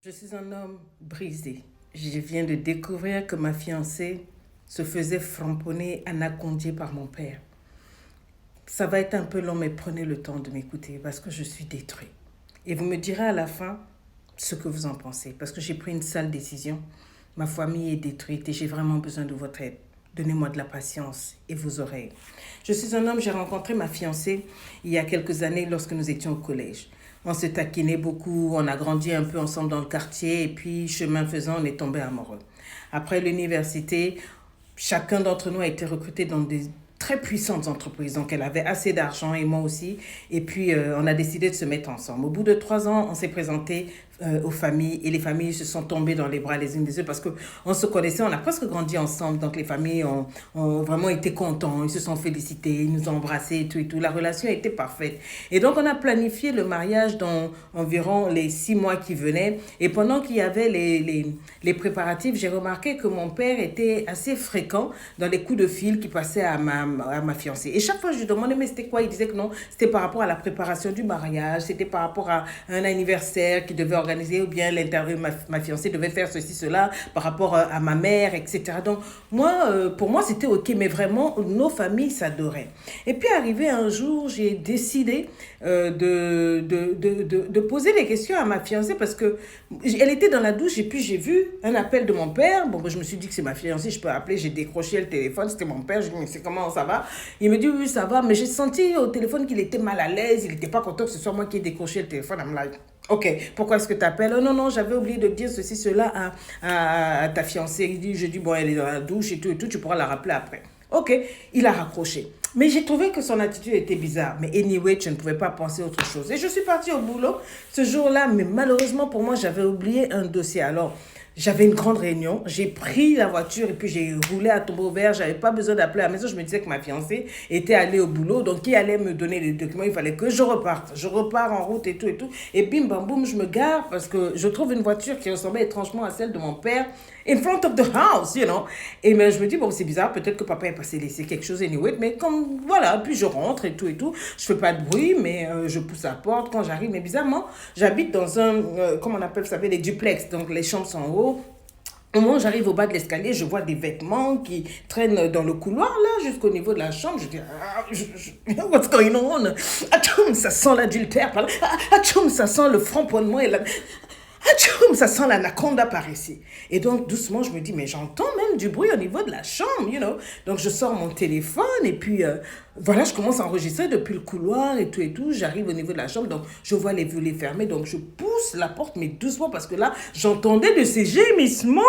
Je suis un homme brisé. Je viens de découvrir que ma fiancée se faisait framponner anacondier par mon père. Ça va être un peu long, mais prenez le temps de m'écouter parce que je suis détruit. Et vous me direz à la fin ce que vous en pensez parce que j'ai pris une sale décision. Ma famille est détruite et j'ai vraiment besoin de votre aide. Donnez-moi de la patience et vos oreilles. Je suis un homme, j'ai rencontré ma fiancée il y a quelques années lorsque nous étions au collège. On se taquinait beaucoup, on a grandi un peu ensemble dans le quartier et puis, chemin faisant, on est tombé amoureux. Après l'université, chacun d'entre nous a été recruté dans des très puissantes entreprises. Donc, elle avait assez d'argent et moi aussi. Et puis, on a décidé de se mettre ensemble. Au bout de 3 ans, on s'est présenté aux familles et les familles se sont tombées dans les bras les unes des autres parce qu'on se connaissait, on a presque grandi ensemble. Donc, les familles ont vraiment été contents, ils se sont félicités, ils nous ont embrassés et tout et tout. La relation était parfaite. Et donc, on a planifié le mariage dans environ les 6 mois qui venaient. Et pendant qu'il y avait les préparatifs, j'ai remarqué que mon père était assez fréquent dans les coups de fil qui passaient à ma fiancée. Et chaque fois, je lui demandais, mais c'était quoi? Il disait que non, c'était par rapport à la préparation du mariage, c'était par rapport à un anniversaire qui devait organiser, ou bien l'intérieur, ma fiancée devait faire ceci, cela, par rapport à ma mère, etc. Donc, moi, pour moi, c'était OK, mais vraiment, nos familles s'adoraient. Et puis, arrivé un jour, j'ai décidé de poser des questions à ma fiancée parce que elle était dans la douche et puis j'ai vu un appel de mon père. Bon, je me suis dit que c'est ma fiancée, je peux appeler. J'ai décroché le téléphone, c'était mon père. Je lui ai dit, mais c'est comment ça va? Il me dit, oui, ça va. Mais j'ai senti au téléphone qu'il était mal à l'aise. Il n'était pas content que ce soit moi qui ai décroché le téléphone. I'm like, OK, pourquoi est-ce que tu appelles? Oh non, non, j'avais oublié de dire ceci, cela à ta fiancée. Je dis, bon, elle est dans la douche et tout, tu pourras la rappeler après. OK, il a raccroché. Mais j'ai trouvé que son attitude était bizarre. Mais anyway, je ne pouvais pas penser autre chose. Et je suis partie au boulot ce jour-là, mais malheureusement pour moi, j'avais oublié un dossier. Alors, j'avais une grande réunion, j'ai pris la voiture et puis j'ai roulé à tombeau vert. J'avais pas besoin d'appeler à la maison. Je me disais que ma fiancée était allée au boulot, donc qui allait me donner les documents? Il fallait que je reparte. Je repars en route et tout et tout. Et bim bam boum, je me gare parce que je trouve une voiture qui ressemblait étrangement à celle de mon père in front of the house, you know. Et mais je me dis, bon, c'est bizarre, peut-être que papa est passé laisser quelque chose anyway, mais comme, voilà, puis je rentre et tout, je fais pas de bruit, mais je pousse la porte quand j'arrive, mais bizarrement, j'habite dans un, comment on appelle ça, des duplex, donc les chambres sont en haut. Au moment où j'arrive au bas de l'escalier, je vois des vêtements qui traînent dans le couloir, là, jusqu'au niveau de la chambre. Je dis, what's going on? Atchoum, ça sent l'adultère. Atchoum, ça sent le framponnement et la... Atchoum, ça sent l'anaconda par ici. Et donc, doucement, je me dis, mais j'entends même du bruit au niveau de la chambre, you know. Donc, je sors mon téléphone et puis, voilà, je commence à enregistrer depuis le couloir et tout. J'arrive au niveau de la chambre, donc je vois les volets fermés. Donc, je pousse la porte, mais doucement, parce que là, j'entendais de ces gémissements.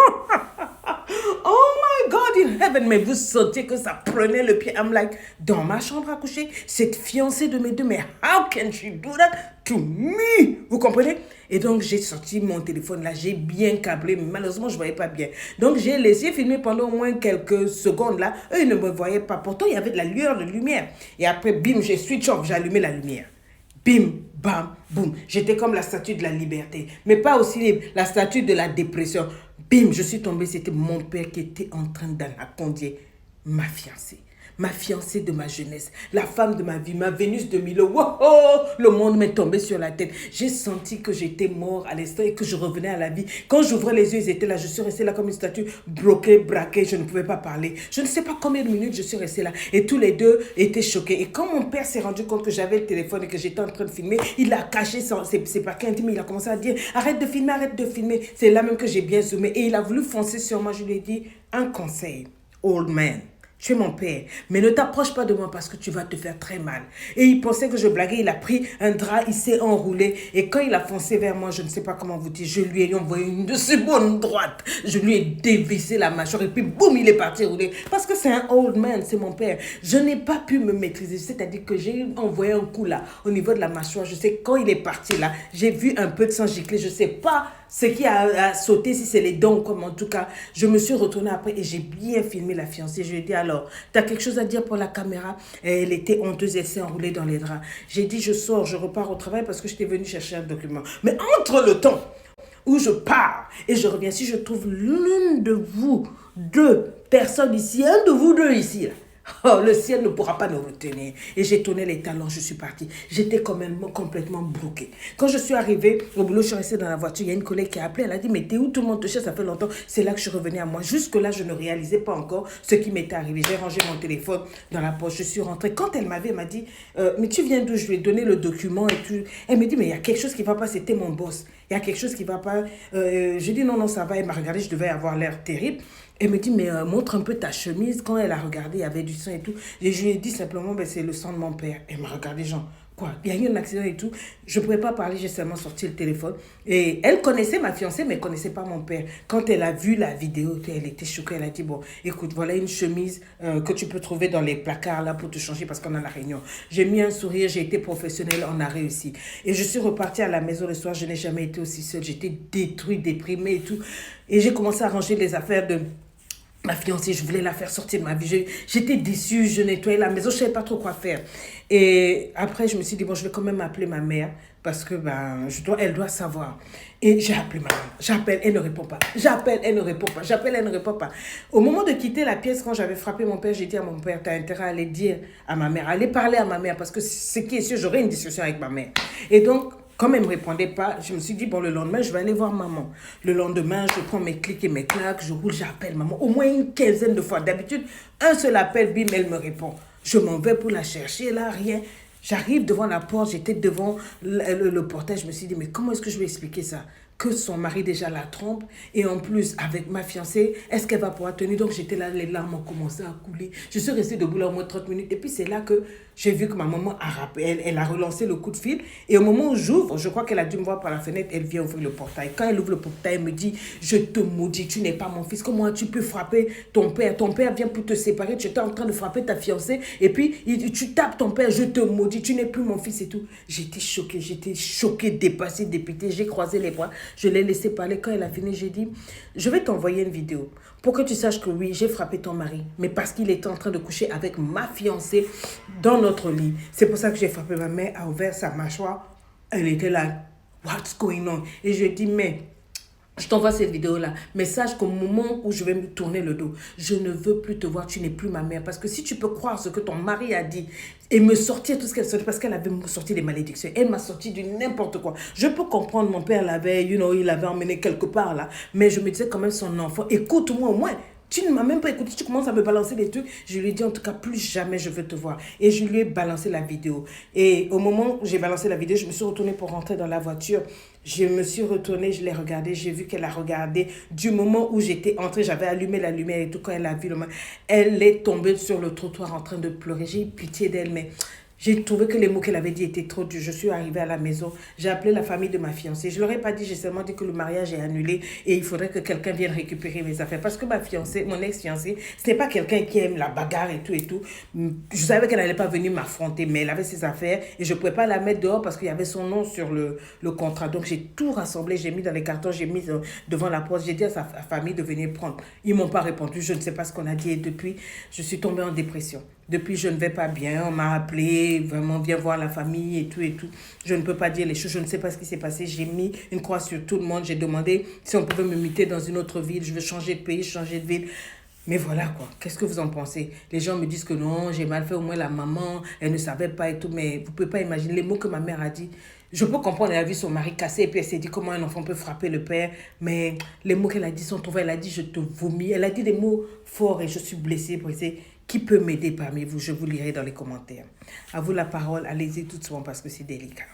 Oh my God in heaven, mais vous sentiez que ça prenait le pied. I'm like, dans ma chambre à coucher, cette fiancée de mes deux, mais how can she do that to me? Vous comprenez? Et donc, j'ai sorti mon téléphone là, j'ai bien câblé, mais malheureusement, je ne voyais pas bien. Donc, j'ai laissé filmer pendant au moins quelques secondes là. Eux, ils ne me voyaient pas. Pourtant, il y avait de la lueur, de lumière. Et après, bim, j'ai switch off, j'ai allumé la lumière. Bim, bam, boum. J'étais comme la statue de la liberté, mais pas aussi la statue de la dépression. Bim, je suis tombée, c'était mon père qui était en train d'anacondier ma fiancée de ma jeunesse, la femme de ma vie, ma Vénus de Milo. Wow, le monde m'est tombé sur la tête. J'ai senti que j'étais mort à l'instant et que je revenais à la vie. Quand j'ouvrais les yeux, ils étaient là. Je suis restée là comme une statue, bloquée, braquée. Je ne pouvais pas parler. Je ne sais pas combien de minutes je suis restée là. Et tous les deux étaient choqués. Et quand mon père s'est rendu compte que j'avais le téléphone et que j'étais en train de filmer, il a caché ses paquets intimes. Il a commencé à dire, arrête de filmer, arrête de filmer. C'est là même que j'ai bien zoomé. Et il a voulu foncer sur moi. Je lui ai dit, un conseil, old man. Tu es mon père, mais ne t'approche pas de moi parce que tu vas te faire très mal. Et il pensait que je blaguais, il a pris un drap, il s'est enroulé. Et quand il a foncé vers moi, je ne sais pas comment vous dire, je lui ai envoyé une de ses bonnes droites. Je lui ai dévissé la mâchoire et puis boum, il est parti rouler. Parce que c'est un old man, c'est mon père. Je n'ai pas pu me maîtriser, c'est-à-dire que j'ai envoyé un coup là, au niveau de la mâchoire. Je sais quand il est parti là, j'ai vu un peu de sang gicler, je ne sais pas ce qui a sauté, si c'est les dents ou comme en tout cas. Je me suis retournée après et j'ai bien filmé la fiancée. Je lui ai dit, alors, tu as quelque chose à dire pour la caméra? Et elle était honteuse, elle s'est enroulée dans les draps. J'ai dit, je sors, je repars au travail parce que j'étais venue chercher un document. Mais entre le temps où je pars et je reviens, si je trouve l'une de vous deux personnes ici, un de vous deux ici, là, Oh, le ciel ne pourra pas nous retenir. Et j'ai tourné les talons, je suis partie. J'étais quand même complètement bloquée. Quand je suis arrivée au boulot, je suis restée dans la voiture. Il y a une collègue qui a appelé. Elle a dit, mais t'es où? Tout le monde te cherche, ça fait longtemps. C'est là que je suis revenue à moi. Jusque-là, je ne réalisais pas encore ce qui m'était arrivé. J'ai rangé mon téléphone dans la poche. Je suis rentrée. Quand elle m'a dit, mais tu viens d'où? Je lui ai donné le document et tout. Elle me dit, mais il y a quelque chose qui ne va pas. C'était mon boss. Il y a quelque chose qui ne va pas. J'ai dit, non, non, ça va. Elle m'a regardé. Je devais avoir l'air terrible. Elle me dit, mais montre un peu ta chemise. Quand elle a regardé, il y avait du sang et tout. Et je lui ai dit simplement, ben, c'est le sang de mon père. Elle m'a regardé, genre, quoi? Il y a eu un accident et tout. Je ne pouvais pas parler, j'ai seulement sorti le téléphone. Et elle connaissait ma fiancée, mais elle ne connaissait pas mon père. Quand elle a vu la vidéo, elle était choquée. Elle a dit, bon, écoute, voilà une chemise que tu peux trouver dans les placards là pour te changer parce qu'on a la réunion. J'ai mis un sourire, j'ai été professionnelle, on a réussi. Et je suis repartie à la maison le soir, je n'ai jamais été aussi seule. J'étais détruite, déprimée et tout. Et j'ai commencé à ranger les affaires de ma fiancée, je voulais la faire sortir de ma vie. J'étais déçue, je nettoyais la maison, je ne savais pas trop quoi faire. Et après, je me suis dit, bon, je vais quand même appeler ma mère parce que ben, elle doit savoir. Et j'ai appelé ma mère. J'appelle, elle ne répond pas. J'appelle, elle ne répond pas. J'appelle, elle ne répond pas. Au moment de quitter la pièce, quand j'avais frappé mon père, j'ai dit à mon père, tu as intérêt à aller dire à ma mère, à aller parler à ma mère parce que ce qui est sûr, j'aurai une discussion avec ma mère. Et donc, comme elle ne me répondait pas, je me suis dit, bon, le lendemain, je vais aller voir maman. Le lendemain, je prends mes clics et mes claques, je roule, j'appelle maman. Au moins une quinzaine de fois. D'habitude, un seul appel, bim, elle me répond. Je m'en vais pour la chercher, là, rien. J'arrive devant la porte, j'étais devant le portail, je me suis dit, mais comment est-ce que je vais expliquer ça? Que son mari déjà la trompe et en plus avec ma fiancée, est-ce qu'elle va pouvoir tenir? Donc j'étais là, les larmes ont commencé à couler. Je suis restée debout là au moins 30 minutes et puis c'est là que j'ai vu que ma maman a rappelé, elle a relancé le coup de fil et au moment où j'ouvre, je crois qu'elle a dû me voir par la fenêtre, elle vient ouvrir le portail. Quand elle ouvre le portail, elle me dit, je te maudis, tu n'es pas mon fils, comment tu peux frapper ton père? Ton père vient pour te séparer, tu étais en train de frapper ta fiancée et puis tu tapes ton père, je te maudis, tu n'es plus mon fils et tout. J'étais choquée, dépassée, dépitée, j'ai croisé les bras. Je l'ai laissé parler. Quand elle a fini, j'ai dit, je vais t'envoyer une vidéo pour que tu saches que oui, j'ai frappé ton mari, mais parce qu'il était en train de coucher avec ma fiancée dans notre lit. C'est pour ça que j'ai frappé. Ma mère a ouvert sa mâchoire. Elle était là, what's going on? Et je dis, mais je t'envoie cette vidéo-là. Mais sache qu'au moment où je vais me tourner le dos, je ne veux plus te voir, tu n'es plus ma mère. Parce que si tu peux croire ce que ton mari a dit et me sortir tout ce qu'elle sortait, parce qu'elle avait sorti des malédictions, elle m'a sorti du n'importe quoi. Je peux comprendre, mon père l'avait, il l'avait emmené quelque part là. Mais je me disais quand même, son enfant, écoute-moi au moins. Tu ne m'as même pas écouté, tu commences à me balancer des trucs. Je lui ai dit en tout cas, plus jamais je veux te voir. Et je lui ai balancé la vidéo. Et au moment où j'ai balancé la vidéo, je me suis retournée pour rentrer dans la voiture. Je me suis retournée, je l'ai regardée, j'ai vu qu'elle a regardé. Du moment où j'étais entrée, j'avais allumé la lumière et tout, quand elle a vu le moment, elle est tombée sur le trottoir en train de pleurer. J'ai eu pitié d'elle, mais j'ai trouvé que les mots qu'elle avait dit étaient trop durs. Je suis arrivée à la maison. J'ai appelé la famille de ma fiancée. Je ne leur ai pas dit, j'ai seulement dit que le mariage est annulé et il faudrait que quelqu'un vienne récupérer mes affaires. Parce que ma fiancée, mon ex-fiancée, ce n'est pas quelqu'un qui aime la bagarre et tout et tout. Je savais qu'elle n'allait pas venir m'affronter, mais elle avait ses affaires et je ne pouvais pas la mettre dehors parce qu'il y avait son nom sur le contrat. Donc j'ai tout rassemblé, j'ai mis dans les cartons, j'ai mis devant la porte. J'ai dit à sa famille de venir prendre. Ils ne m'ont pas répondu, je ne sais pas ce qu'on a dit et depuis, je suis tombée en dépression. Depuis, je ne vais pas bien. On m'a appelé, vraiment, viens voir la famille et tout et tout. Je ne peux pas dire les choses. Je ne sais pas ce qui s'est passé. J'ai mis une croix sur tout le monde. J'ai demandé si on pouvait me muter dans une autre ville. Je veux changer de pays, changer de ville. Mais voilà quoi. Qu'est-ce que vous en pensez? Les gens me disent que non, j'ai mal fait. Au moins la maman, elle ne savait pas et tout. Mais vous ne pouvez pas imaginer les mots que ma mère a dit. Je peux comprendre, elle a vu son mari cassé et puis elle s'est dit comment un enfant peut frapper le père. Mais les mots qu'elle a dit sont trouvés. Elle a dit je te vomis. Elle a dit des mots forts et je suis blessée, brisée. Qui peut m'aider parmi vous? Je vous lirai dans les commentaires. À vous la parole. Allez-y tout souvent parce que c'est délicat.